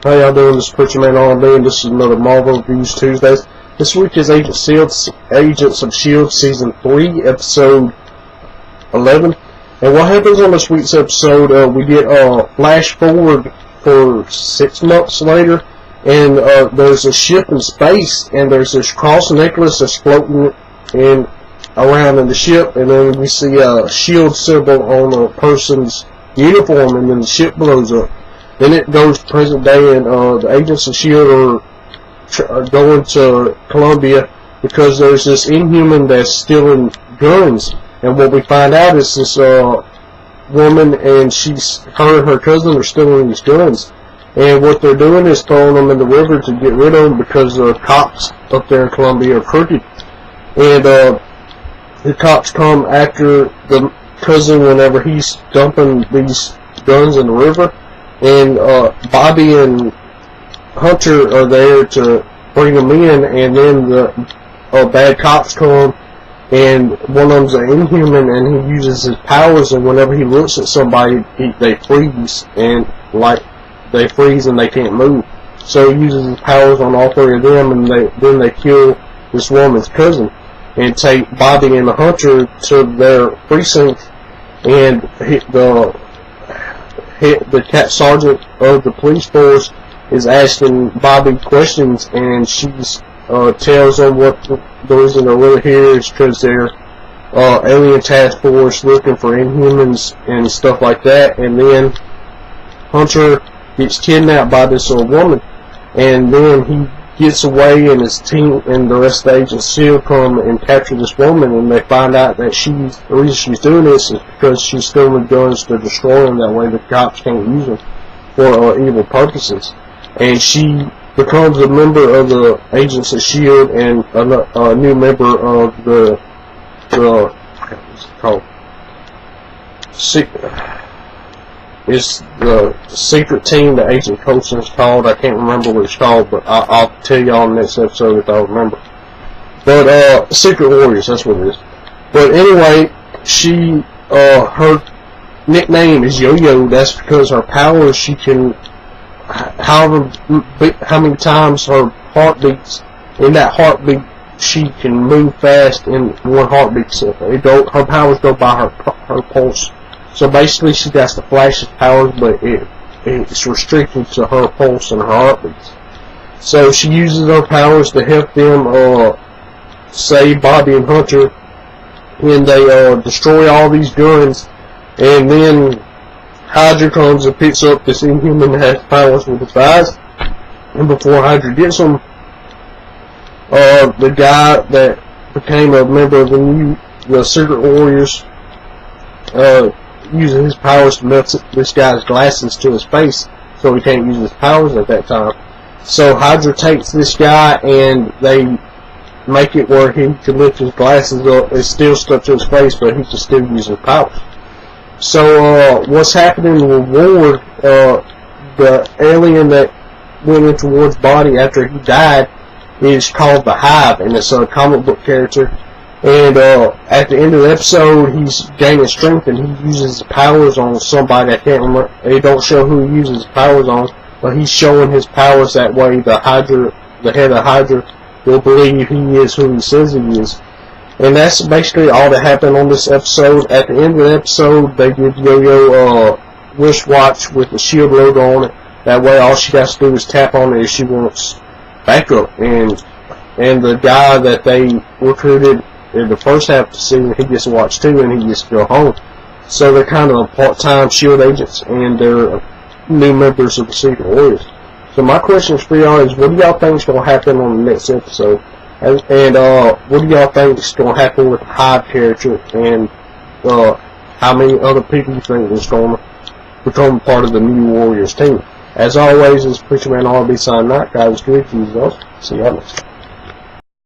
How y'all doing? This is Preacher Man R&B, and this is another Marvel Reviews Tuesdays. This week is Agents of Shield Season 3, Episode 11. And what happens on this week's episode, we get a flash forward for 6 months later, and there's a ship in space, and there's this cross necklace that's floating around in the ship, and then we see a shield symbol on a person's uniform, and then the ship blows up. Then it goes to present day, and the Agents of Shield are going to Columbia because there's this Inhuman that's stealing guns. And what we find out is this woman and her and her cousin are stealing these guns. And what they're doing is throwing them in the river to get rid of them because the cops up there in Columbia are crooked. And the cops come after the cousin whenever he's dumping these guns in the river. And Bobby and Hunter are there to bring them in, and then the bad cops come, and one of them's an Inhuman, and he uses his powers, and whenever he looks at somebody, they freeze, and they freeze and they can't move. So he uses his powers on all three of them, and then they kill this woman's cousin, and take Bobby and the Hunter to their precinct, and the sergeant of the police force is asking Bobby questions, and she tells them what the reason they're really here is because they're alien task force looking for Inhumans and stuff like that. And then Hunter gets kidnapped by this old woman, and then he gets away, and his team and the rest of the Agents of Shield come and capture this woman, and they find out that the reason she's doing this is because she's stealing guns to destroy them. That way the cops can't use them for evil purposes. And she becomes a member of the Agents of Shield and a new member of what's it called? It's the secret team that Agent Coulson's called. I can't remember what it's called, but I'll tell y'all in the next episode if I remember. But Secret Warriors, that's what it is. But anyway, her nickname is Yo-Yo. That's because her powers, she can, how many times her heart beats, in that heartbeat she can move fast in one heartbeat. So her powers go by her pulse. So basically, she got to flash his powers, but it's restricted to her pulse and her heartbeats. So she uses her powers to help them save Bobby and Hunter, and they destroy all these guns. And then Hydra comes and picks up this Inhuman that has powers with his eyes. And before Hydra gets them, the guy that became a member of the Secret Warriors using his powers to melt this guy's glasses to his face, so he can't use his powers at that time. So Hydra takes this guy, and they make it where he can lift his glasses up. It's still stuck to his face, but he can still use his powers. So what's happening with Ward, the alien that went into Ward's body after he died, is called the Hive, and it's a comic book character. And at the end of the episode, he's gaining strength, and he uses his powers on somebody. I can't remember. They don't show who he uses his powers on, but he's showing his powers that way. The head of Hydra, will believe he is who he says he is. And that's basically all that happened on this episode. At the end of the episode, they give Yo-Yo a wristwatch with the Shield logo on it. That way, all she has to do is tap on it if she wants backup. And the guy that they recruited in the first half of the season, he gets to watch too, and he gets to go home. So they're kind of part-time Shield agents, and they're new members of the Secret Warriors. So my questions for y'all is, what do y'all think is going to happen on the next episode? And what do y'all think is going to happen with the Hive character, and how many other people you think is going to become part of the new Warriors team? As always, this is Preacher Man R&B signing out. Guys, good to you. See y'all next time.